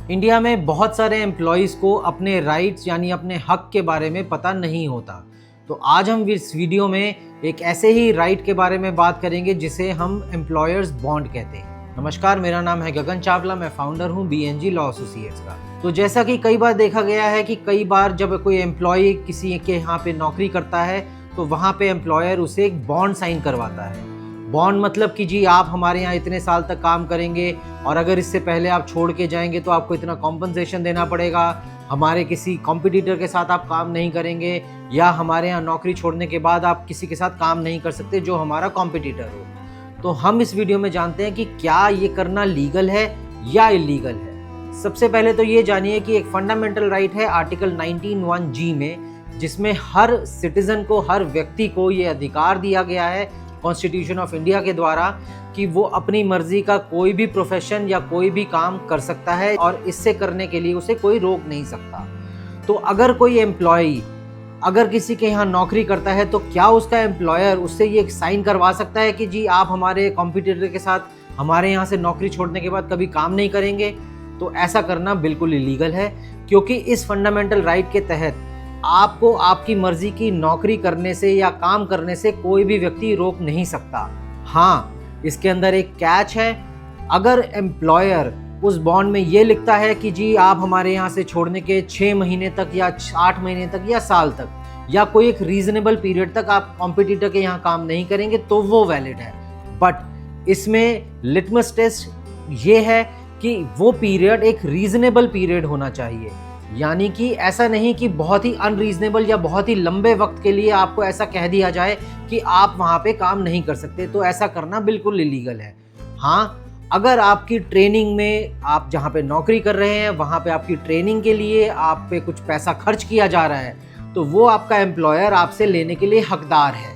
India में बहुत सारे एम्प्लॉयज़ को अपने राइट्स यानी अपने हक के बारे में पता नहीं होता। तो आज हम इस वीडियो में एक ऐसे ही राइट के बारे में बात करेंगे जिसे हम एम्प्लॉयर्स बॉन्ड कहते हैं। नमस्कार, मेरा नाम है गगन चावला, मैं फाउंडर हूँ BNG लॉ एसोसिएट्स का। तो जैसा कि कई बार देखा गया है कि कई बार जब कोई एम्प्लॉय किसी के यहाँ पे नौकरी करता है तो वहाँ पे एम्प्लॉयर उसे एक बॉन्ड साइन करवाता है। बॉन्ड मतलब कि जी आप हमारे यहाँ इतने साल तक काम करेंगे और अगर इससे पहले आप छोड़ के जाएंगे तो आपको इतना कॉम्पनसेशन देना पड़ेगा, हमारे किसी कॉम्पिटिटर के साथ आप काम नहीं करेंगे, या हमारे यहाँ नौकरी छोड़ने के बाद आप किसी के साथ काम नहीं कर सकते जो हमारा कॉम्पिटिटर हो। तो हम इस वीडियो में जानते हैं कि क्या ये करना लीगल है या इलीगल है। सबसे पहले तो ये जानिए कि एक फंडामेंटल राइट है आर्टिकल 19(1)(g) में, जिसमें हर सिटीजन को, हर व्यक्ति को ये अधिकार दिया गया है कॉन्स्टिट्यूशन ऑफ इंडिया के द्वारा कि वो अपनी मर्जी का कोई भी प्रोफेशन या कोई भी काम कर सकता है और इससे करने के लिए उसे कोई रोक नहीं सकता। तो अगर कोई एम्प्लॉय अगर किसी के यहाँ नौकरी करता है तो क्या उसका एम्प्लॉयर उससे ये साइन करवा सकता है कि जी आप हमारे कॉम्पिटिटर के साथ हमारे यहाँ से नौकरी छोड़ने के बाद कभी काम नहीं करेंगे? तो ऐसा करना बिल्कुल इलीगल है, क्योंकि इस फंडामेंटल राइट के तहत आपको आपकी मर्जी की नौकरी करने से या काम करने से कोई भी व्यक्ति रोक नहीं सकता। हाँ, इसके अंदर एक कैच है। अगर एम्प्लॉयर उस बॉन्ड में ये लिखता है कि जी आप हमारे यहाँ से छोड़ने के 6 महीने तक या 8 महीने तक या साल तक या कोई एक रीजनेबल पीरियड तक आप कॉम्पिटिटर के यहाँ काम नहीं करेंगे तो वो वैलिड है। बट इसमें लिटमस टेस्ट ये है कि वो पीरियड एक रीजनेबल पीरियड होना चाहिए, यानी कि ऐसा नहीं कि बहुत ही अनरीजनेबल या बहुत ही लंबे वक्त के लिए आपको ऐसा कह दिया जाए कि आप वहाँ पे काम नहीं कर सकते। तो ऐसा करना बिल्कुल इलीगल है। हाँ, अगर आपकी ट्रेनिंग में, आप जहाँ पे नौकरी कर रहे हैं वहाँ पे आपकी ट्रेनिंग के लिए आप पे कुछ पैसा खर्च किया जा रहा है तो वो आपका एम्प्लॉयर आपसे लेने के लिए हकदार है।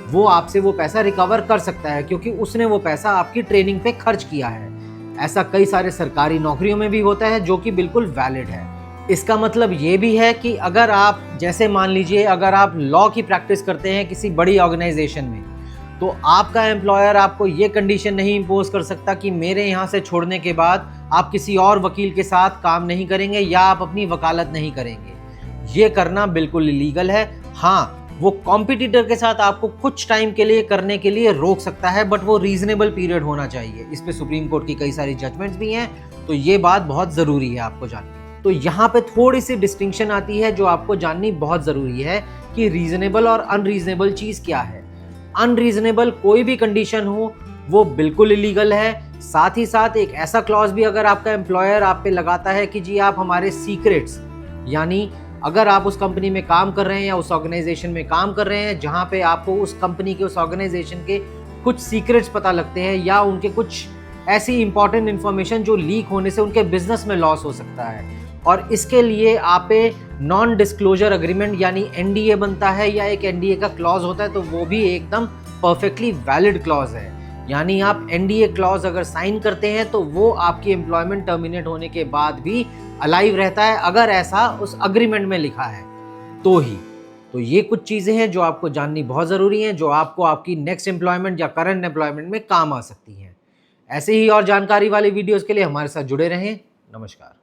वो आपसे वो पैसा रिकवर कर सकता है क्योंकि उसने वो पैसा आपकी ट्रेनिंग पे खर्च किया है। ऐसा कई सारे सरकारी नौकरियों में भी होता है जो कि बिल्कुल वैलिड है। इसका मतलब ये भी है कि अगर आप, जैसे मान लीजिए अगर आप लॉ की प्रैक्टिस करते हैं किसी बड़ी ऑर्गेनाइजेशन में, तो आपका एम्प्लॉयर आपको ये कंडीशन नहीं इम्पोज कर सकता कि मेरे यहाँ से छोड़ने के बाद आप किसी और वकील के साथ काम नहीं करेंगे या आप अपनी वकालत नहीं करेंगे। ये करना बिल्कुल इलीगल है। हाँ, वो कॉम्पिटिटर के साथ आपको कुछ टाइम के लिए करने के लिए रोक सकता है, बट वो रीजनेबल पीरियड होना चाहिए। इस पे सुप्रीम कोर्ट की कई सारी जजमेंट्स भी हैं, तो ये बात बहुत ज़रूरी है आपको जाननी। तो यहाँ पे थोड़ी सी डिस्टिंक्शन आती है जो आपको जाननी बहुत ज़रूरी है कि रीजनेबल और अनरीजनेबल चीज़ क्या है। अनरीजनेबल कोई भी कंडीशन हो वो बिल्कुल इलीगल है। साथ ही साथ एक ऐसा क्लॉज भी अगर आपका एम्प्लॉयर आप पे लगाता है कि जी आप हमारे सीक्रेट्स, यानी अगर आप उस कंपनी में काम कर रहे हैं या उस ऑर्गेनाइजेशन में काम कर रहे हैं जहाँ पे आपको उस कंपनी के, उस ऑर्गेनाइजेशन के कुछ सीक्रेट्स पता लगते हैं या उनके कुछ ऐसी इंपॉर्टेंट इन्फॉर्मेशन जो लीक होने से उनके बिजनेस में लॉस हो सकता है, और इसके लिए आप पे नॉन डिस्क्लोजर एग्रीमेंट यानी NDA बनता है या एक NDA का क्लॉज होता है, तो वो भी एकदम परफेक्टली वैलिड क्लॉज है। यानी आप NDA क्लॉज अगर साइन करते हैं तो वो आपकी एम्प्लॉयमेंट टर्मिनेट होने के बाद भी अलाइव रहता है, अगर ऐसा उस अग्रीमेंट में लिखा है तो ही। तो ये कुछ चीज़ें हैं जो आपको जाननी बहुत ज़रूरी हैं, जो आपको आपकी नेक्स्ट एम्प्लॉयमेंट या करंट एम्प्लॉयमेंट में काम आ सकती हैं। ऐसे ही और जानकारी वाली वीडियोज़ के लिए हमारे साथ जुड़े रहें। नमस्कार।